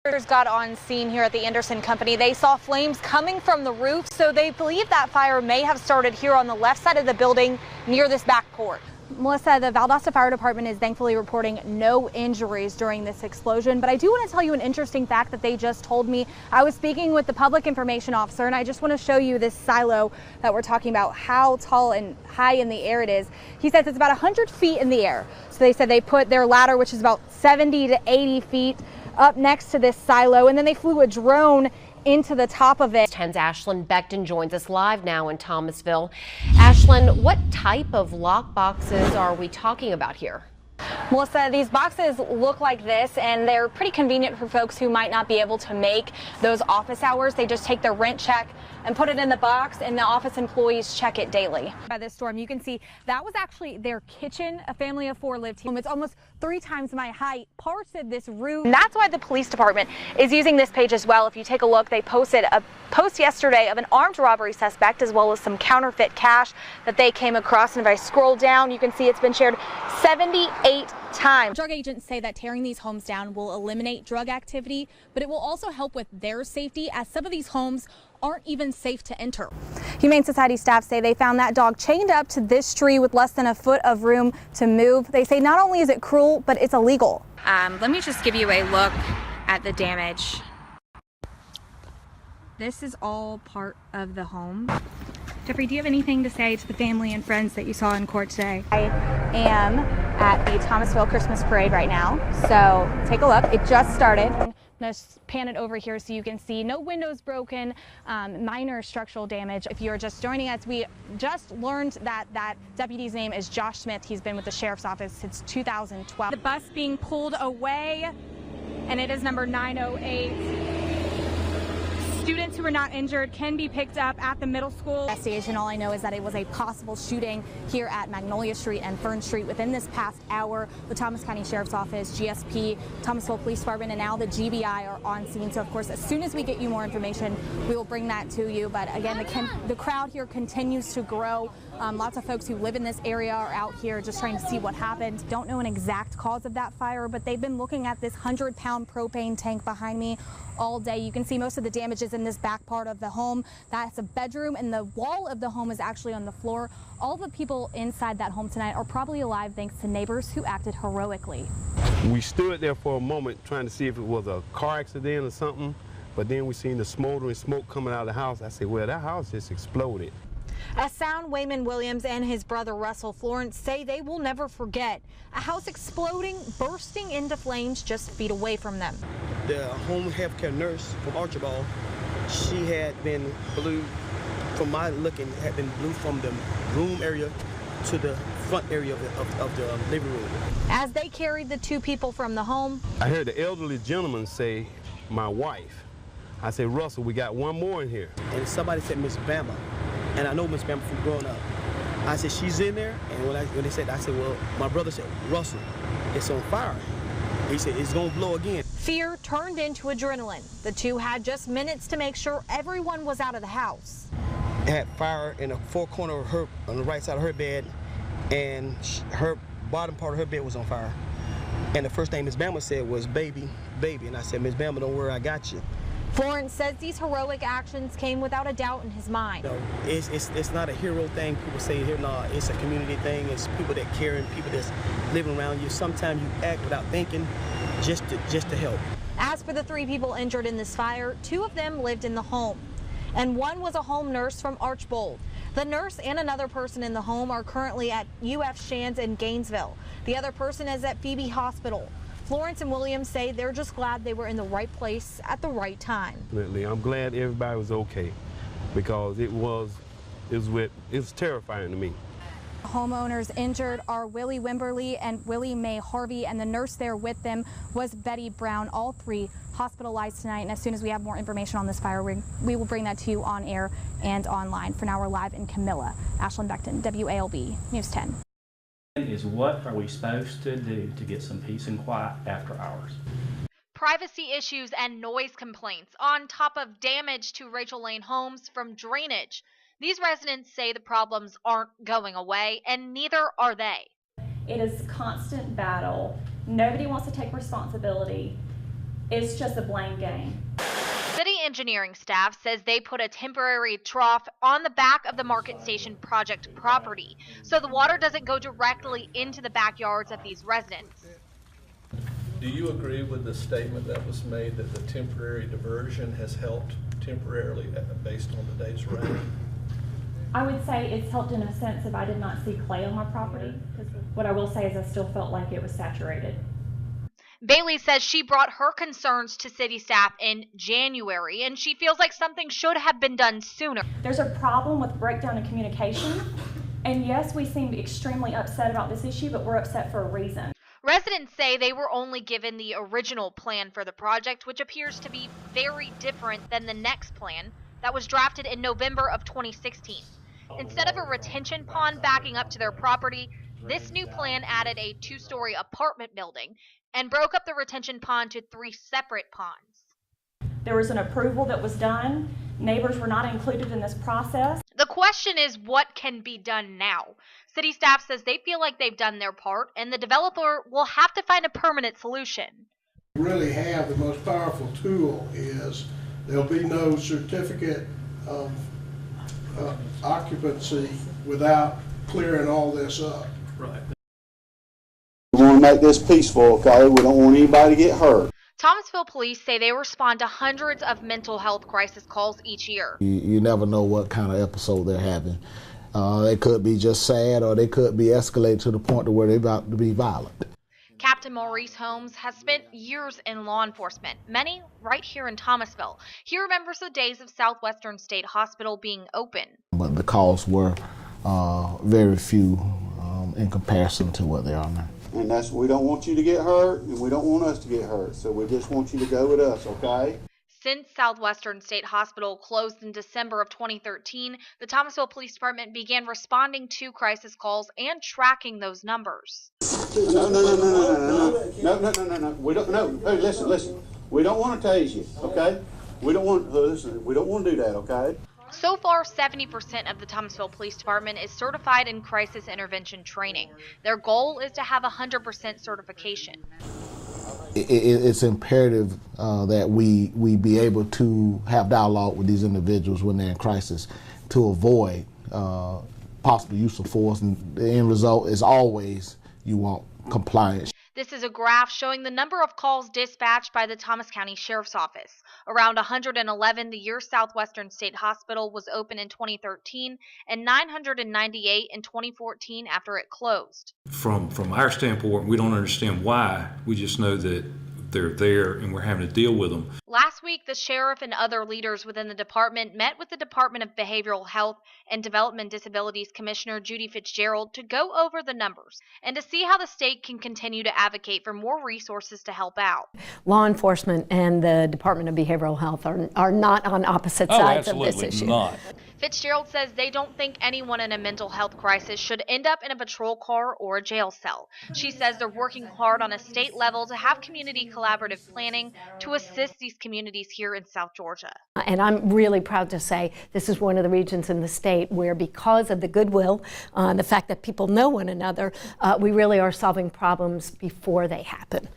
Got on scene here at the Anderson Company. They saw flames coming from the roof, so they believe that fire may have started here on the left side of the building near this back porch. Melissa, the Valdosta Fire Department is thankfully reporting no injuries during this explosion, but I do want to tell you an interesting fact that they just told me. I was speaking with the public information officer, and I just want to show you this silo that we're talking about, how tall and high in the air it is. He says it's about 100 feet in the air. So they said they put their ladder, which is about 70 to 80 feet, up next to this silo, and then they flew a drone into the top of it. 10's Ashlyn Becton joins us live now in Thomasville. Ashlyn, what type of lock boxes are we talking about here? Melissa, these boxes look like this, and they're pretty convenient for folks who might not be able to make those office hours. They just take their rent check and put it in the box, and the office employees check it daily. By this storm, you can see that was actually their kitchen. A family of 4 lived here. It's almost 3 times my height. Parts of this roof. And that's why the police department is using this page as well. If you take a look, they posted a post yesterday of an armed robbery suspect as well as some counterfeit cash that they came across. And if I scroll down, you can see it's been shared 78 times. Drug agents say that tearing these homes down will eliminate drug activity, but it will also help with their safety, as some of these homes aren't even safe to enter. Humane Society staff say they found that dog chained up to this tree with less than a foot of room to move. They say not only is it cruel, but it's illegal. Let me just give you a look at the damage. This is all part of the home. Jeffrey, do you have anything to say to the family and friends that you saw in court today? I am at the Thomasville Christmas Parade right now, so take a look. It just started. I'm going to pan it over here so you can see no windows broken, minor structural damage. If you're just joining us, we just learned that that deputy's name is Josh Smith. He's been with the sheriff's office since 2012. The bus being pulled away, and it is number 908. Students who are not injured can be picked up at the middle school. Investigation, all I know is that it was a possible shooting here at Magnolia Street and Fern Street within this past hour. The Thomas County Sheriff's Office, GSP, Thomasville Police Department, and now the GBI are on scene. So, of course, as soon as we get you more information, we will bring that to you. But again, the crowd here continues to grow. Lots of folks who live in this area are out here just trying to see what happened. Don't know an exact cause of that fire, but they've been looking at this 100-pound propane tank behind me all day. You can see most of the damages in this back part of the home. That's a bedroom, and the wall of the home is actually on the floor. All the people inside that home tonight are probably alive thanks to neighbors who acted heroically. We stood there for a moment trying to see if it was a car accident or something, but then we seen the smoldering smoke coming out of the house. I said, well, that house just exploded. A sound Wayman Williams and his brother Russell Florence say they will never forget a house exploding, bursting into flames just feet away from them. The home healthcare nurse from Archibald, she had been blew, from my looking, had been blew from the room area to the front area of the living room. As they carried the 2 people from the home, I heard the elderly gentleman say, my wife. I said, Russell, we got one more in here. And somebody said, Miss Bama. And I know Miss Bama from growing up. I said, she's in there? And when they said, I said, well, my brother said, Russell, it's on fire. He said, it's gonna blow again. Fear turned into adrenaline. The 2 had just minutes to make sure everyone was out of the house. It had fire in the 4 corner of her, on the right side of her bed, and her bottom part of her bed was on fire. And the first thing Miss Bama said was, baby, baby. And I said, Miss Bama, don't worry, I got you. Florence says these heroic actions came without a doubt in his mind. No, it's not a hero thing. People say here, no, it's a community thing. It's people that care and people that's living around you. Sometimes you act without thinking, just to help. As for the 3 people injured in this fire, 2 of them lived in the home, and one was a home nurse from Archbold. The nurse and another person in the home are currently at UF Shands in Gainesville. The other person is at Phoebe Hospital. Florence and Williams say they're just glad they were in the right place at the right time. I'm glad everybody was okay, because it was terrifying to me. Homeowners injured are Willie Wimberly and Willie Mae Harvey, and the nurse there with them was Betty Brown. All 3 hospitalized tonight, and as soon as we have more information on this fire, we will bring that to you on air and online. For now, we're live in Camilla. Ashlyn Becton, WALB News 10. Is what are we supposed to do to get some peace and quiet after hours? Privacy issues and noise complaints on top of damage to Rachel Lane homes from drainage. These residents say the problems aren't going away, and neither are they. It is a constant battle. Nobody wants to take responsibility. It's just a blame game. City engineering staff says they put a temporary trough on the back of the Market Station project property, so the water doesn't go directly into the backyards of these residents. Do you agree with the statement that was made that the temporary diversion has helped temporarily based on the day's rain? I would say it's helped in a sense if I did not see clay on my property. Because what I will say is I still felt like it was saturated. Bailey says she brought her concerns to city staff in January, and she feels like something should have been done sooner. There's a problem with breakdown in communication. And yes, we seem extremely upset about this issue, but we're upset for a reason. Residents say they were only given the original plan for the project, which appears to be very different than the next plan that was drafted in November of 2016. Instead of a retention pond backing up to their property, this new plan added a 2-story apartment building and broke up the retention pond to 3 separate ponds. There was an approval that was done. Neighbors were not included in this process. The question is, what can be done now? City staff says they feel like they've done their part, and the developer will have to find a permanent solution. Really have the most powerful tool is there'll be no certificate of occupancy without clearing all this up. Right. We want to make this peaceful, okay? We don't want anybody to get hurt. Thomasville police say they respond to hundreds of mental health crisis calls each year. You never know what kind of episode they're having. They could be just sad, or they could be escalated to the point to where they're about to be violent. Captain Maurice Holmes has spent years in law enforcement, many right here in Thomasville. He remembers the days of Southwestern State Hospital being open. But the calls were very few in comparison to what they are now. And we don't want you to get hurt, and we don't want us to get hurt, so we just want you to go with us, okay? Since Southwestern State Hospital closed in December of 2013, the Thomasville Police Department began responding to crisis calls and tracking those numbers. No. We don't. No. Hey, listen. We don't want to tase you, okay? We don't want. Listen. We don't want to do that, okay? So far, 70% of the Thomasville Police Department is certified in crisis intervention training. Their goal is to have 100% certification. It's imperative that we be able to have dialogue with these individuals when they're in crisis to avoid possible use of force, and the end result is always you want compliance. This is a graph showing the number of calls dispatched by the Thomas County Sheriff's Office. Around 111 the year Southwestern State Hospital was open in 2013, and 998 in 2014 after it closed. From our standpoint, we don't understand why. We just know that they're there and we're having to deal with them. Last week, the sheriff and other leaders within the department met with the Department of Behavioral Health and Development Disabilities Commissioner Judy Fitzgerald to go over the numbers and to see how the state can continue to advocate for more resources to help out. Law enforcement and the Department of Behavioral Health are not on opposite sides of this issue. Absolutely not. Fitzgerald says they don't think anyone in a mental health crisis should end up in a patrol car or a jail cell. She says they're working hard on a state level to have community collaborative planning to assist these communities here in South Georgia. And I'm really proud to say this is one of the regions in the state where, because of the goodwill, the fact that people know one another, we really are solving problems before they happen.